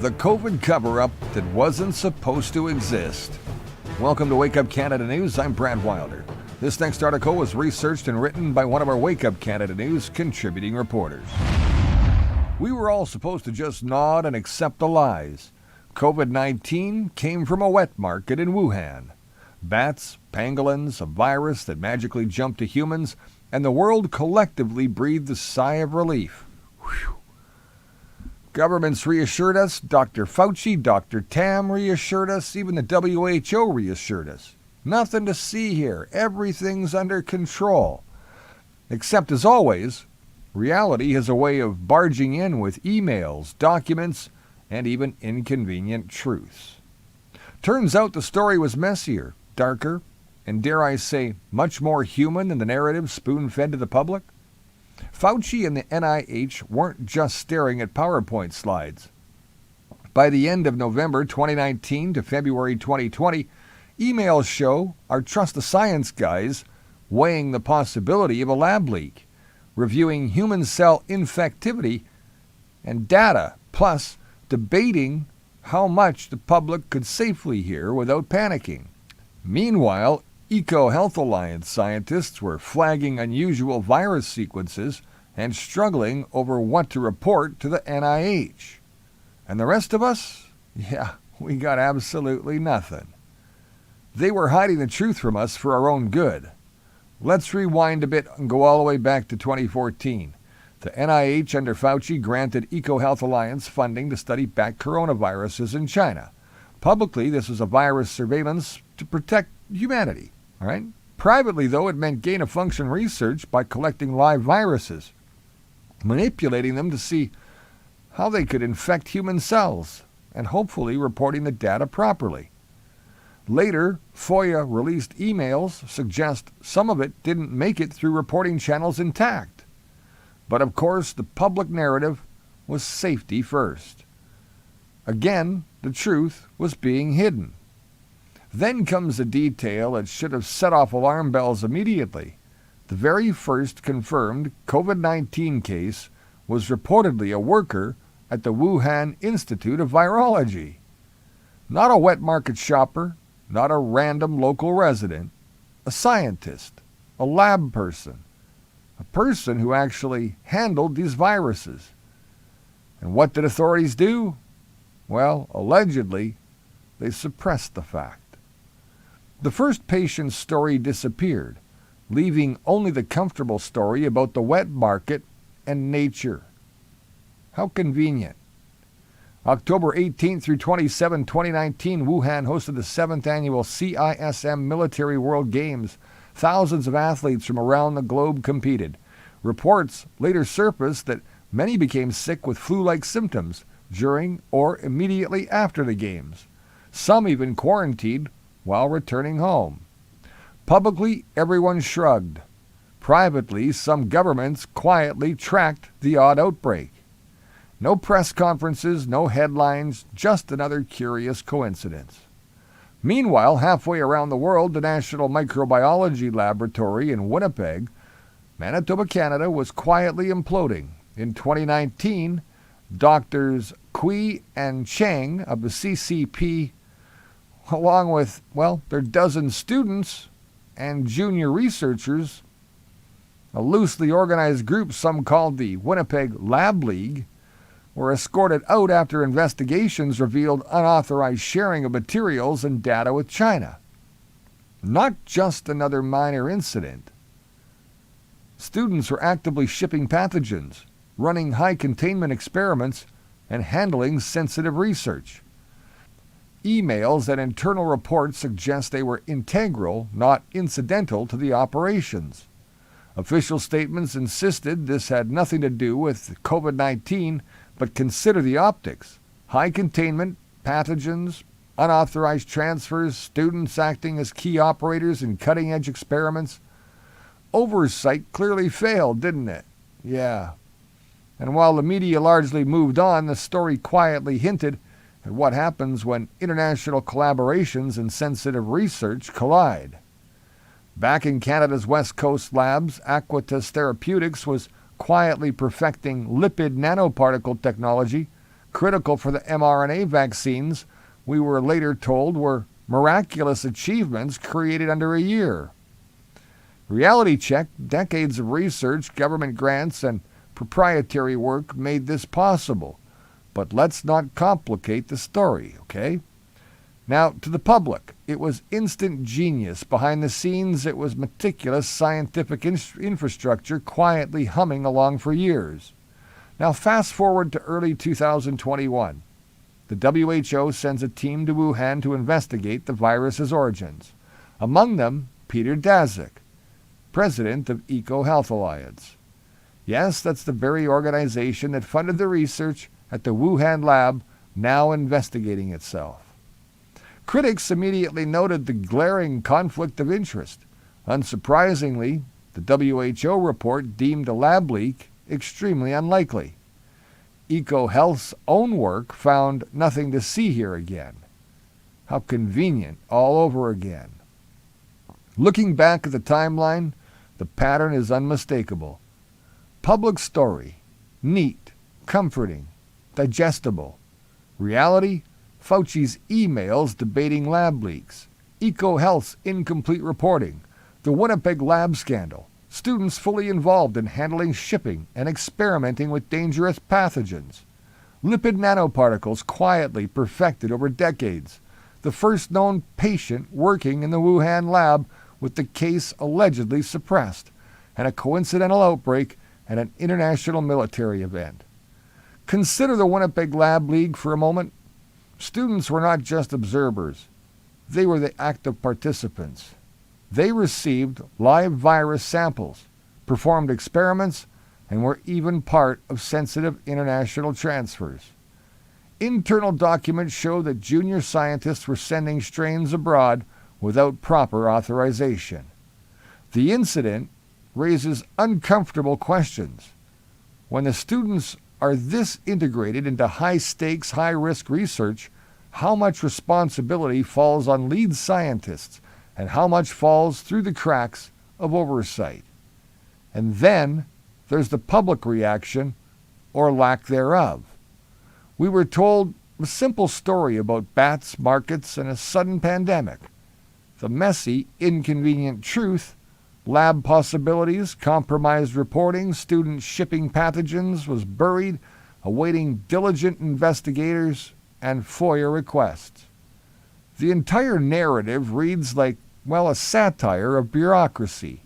The COVID cover-up that wasn't supposed to exist. Welcome to Wake Up Canada News. I'm Brad Wilder. This next article was researched and written by one of our Wake Up Canada News contributing reporters. We were all supposed to just nod and accept the lies. COVID-19 came from a wet market in Wuhan. Bats, pangolins, a virus that magically jumped to humans, and the world collectively breathed a sigh of relief. Whew. Governments reassured us, Dr. Fauci, Dr. Tam reassured us, even the WHO reassured us. Nothing to see here. Everything's under control. Except, as always, reality has a way of barging in with emails, documents, and even inconvenient truths. Turns out the story was messier, darker, and dare I say, much more human than the narrative spoon-fed to the public. Fauci and the NIH weren't just staring at PowerPoint slides. By the end of November 2019 to February 2020, emails show our Trust the Science guys weighing the possibility of a lab leak, reviewing human cell infectivity and data, plus debating how much the public could safely hear without panicking. Meanwhile, EcoHealth Alliance scientists were flagging unusual virus sequences and struggling over what to report to the NIH. And the rest of us? Yeah, we got absolutely nothing. They were hiding the truth from us for our own good. Let's rewind a bit and go all the way back to 2014. The NIH under Fauci granted EcoHealth Alliance funding to study bat coronaviruses in China. Publicly, this was a virus surveillance to protect humanity. All right? Privately, though, it meant gain-of-function research by collecting live viruses, manipulating them to see how they could infect human cells, and hopefully reporting the data properly. Later, FOIA released emails suggest some of it didn't make it through reporting channels intact. But of course, the public narrative was safety first. Again, the truth was being hidden. Then comes a detail that should have set off alarm bells immediately. The very first confirmed COVID-19 case was reportedly a worker at the Wuhan Institute of Virology. Not a wet market shopper, not a random local resident, a scientist, a lab person, a person who actually handled these viruses. And what did authorities do? Well, allegedly, they suppressed the fact. The first patient's story disappeared, leaving only the comfortable story about the wet market and nature. How convenient. October 18 through 27, 2019, Wuhan hosted the 7th annual CISM Military World Games. Thousands of athletes from around the globe competed. Reports later surfaced that many became sick with flu-like symptoms during or immediately after the games. Some even quarantined while returning home. Publicly, everyone shrugged. Privately, some governments quietly tracked the odd outbreak. No press conferences, no headlines, just another curious coincidence. Meanwhile, halfway around the world, the National Microbiology Laboratory in Winnipeg, Manitoba, Canada, was quietly imploding. In 2019, Doctors Kui and Cheng of the CCP, along with, their dozen students and junior researchers, a loosely organized group some called the Winnipeg Lab League, were escorted out after investigations revealed unauthorized sharing of materials and data with China. Not just another minor incident. Students were actively shipping pathogens, running high-containment experiments, and handling sensitive research. Emails and internal reports suggest they were integral, not incidental, to the operations. Official statements insisted this had nothing to do with COVID-19, but consider the optics. High containment, pathogens, unauthorized transfers, students acting as key operators in cutting-edge experiments. Oversight clearly failed, didn't it? Yeah. And while the media largely moved on, the story quietly hinted at what happens when international collaborations and sensitive research collide. Back in Canada's West Coast labs, Aquitas Therapeutics was quietly perfecting lipid nanoparticle technology critical for the mRNA vaccines we were later told were miraculous achievements created under a year. Reality check, decades of research, government grants, and proprietary work made this possible. But let's not complicate the story, okay? Now, to the public, it was instant genius. Behind the scenes, it was meticulous scientific infrastructure quietly humming along for years. Now, fast forward to early 2021. The WHO sends a team to Wuhan to investigate the virus's origins. Among them, Peter Daszak, president of EcoHealth Alliance. Yes, that's the very organization that funded the research at the Wuhan lab, now investigating itself. Critics immediately noted the glaring conflict of interest. Unsurprisingly, the WHO report deemed a lab leak extremely unlikely. EcoHealth's own work found nothing to see here again. How convenient all over again. Looking back at the timeline, the pattern is unmistakable. Public story, neat, comforting, digestible. Reality, Fauci's emails debating lab leaks, EcoHealth's incomplete reporting, the Winnipeg lab scandal, students fully involved in handling shipping and experimenting with dangerous pathogens, lipid nanoparticles quietly perfected over decades, the first known patient working in the Wuhan lab with the case allegedly suppressed, and a coincidental outbreak at an international military event. Consider the Winnipeg Lab League for a moment. Students were not just observers. They were the active participants. They received live virus samples, performed experiments, and were even part of sensitive international transfers. Internal documents show that junior scientists were sending strains abroad without proper authorization. The incident raises uncomfortable questions. When the students are this integrated into high-stakes, high-risk research, how much responsibility falls on lead scientists and how much falls through the cracks of oversight? And then there's the public reaction or lack thereof. We were told a simple story about bats, markets, and a sudden pandemic. The messy, inconvenient truth, lab possibilities, compromised reporting, students shipping pathogens was buried, awaiting diligent investigators and FOIA requests. The entire narrative reads like, well, a satire of bureaucracy.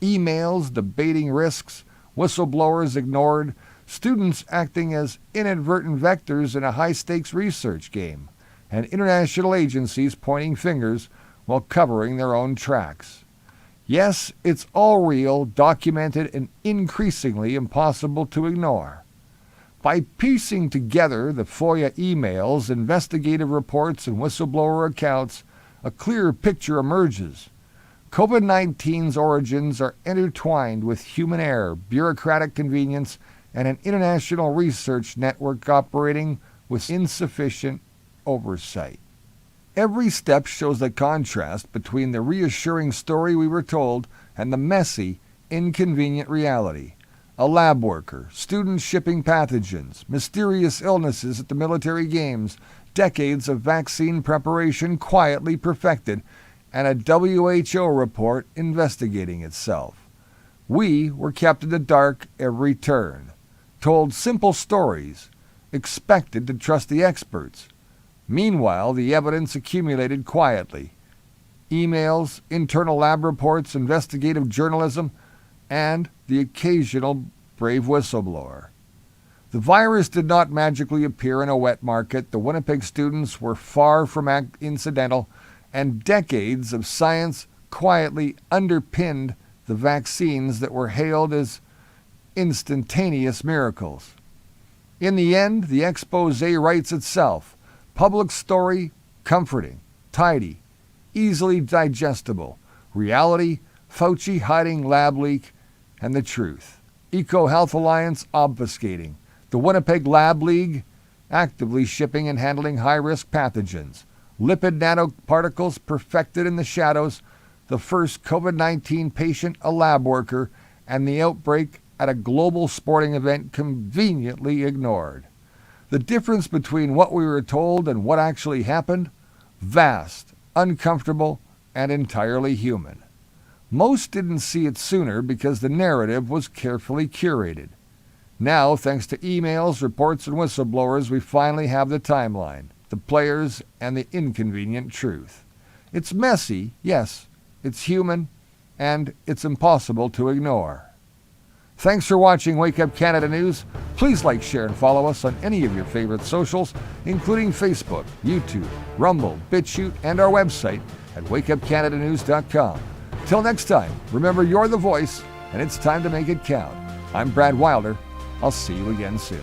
Emails debating risks, whistleblowers ignored, students acting as inadvertent vectors in a high-stakes research game, and international agencies pointing fingers while covering their own tracks. Yes, it's all real, documented, and increasingly impossible to ignore. By piecing together the FOIA emails, investigative reports, and whistleblower accounts, a clear picture emerges. COVID-19's origins are intertwined with human error, bureaucratic convenience, and an international research network operating with insufficient oversight. Every step shows the contrast between the reassuring story we were told and the messy, inconvenient reality. A lab worker, students shipping pathogens, mysterious illnesses at the military games, decades of vaccine preparation quietly perfected, and a WHO report investigating itself. We were kept in the dark every turn, told simple stories, expected to trust the experts. Meanwhile, the evidence accumulated quietly. Emails, internal lab reports, investigative journalism, and the occasional brave whistleblower. The virus did not magically appear in a wet market. The Winnipeg students were far from incidental, and decades of science quietly underpinned the vaccines that were hailed as instantaneous miracles. In the end, the expose writes itself. Public story, comforting, tidy, easily digestible. Reality, Fauci hiding lab leak, and the truth. EcoHealth Alliance obfuscating. The Winnipeg Lab League actively shipping and handling high-risk pathogens. Lipid nanoparticles perfected in the shadows. The first COVID-19 patient a lab worker, and the outbreak at a global sporting event conveniently ignored. The difference between what we were told and what actually happened? Vast, uncomfortable, and entirely human. Most didn't see it sooner because the narrative was carefully curated. Now, thanks to emails, reports, and whistleblowers, we finally have the timeline, the players, and the inconvenient truth. It's messy, yes, it's human, and it's impossible to ignore. Thanks for watching Wake Up Canada News. Please like, share, and follow us on any of your favorite socials, including Facebook, YouTube, Rumble, BitChute, and our website at wakeupcanadanews.com. Till next time, remember you're the voice, and it's time to make it count. I'm Brad Wilder. I'll see you again soon.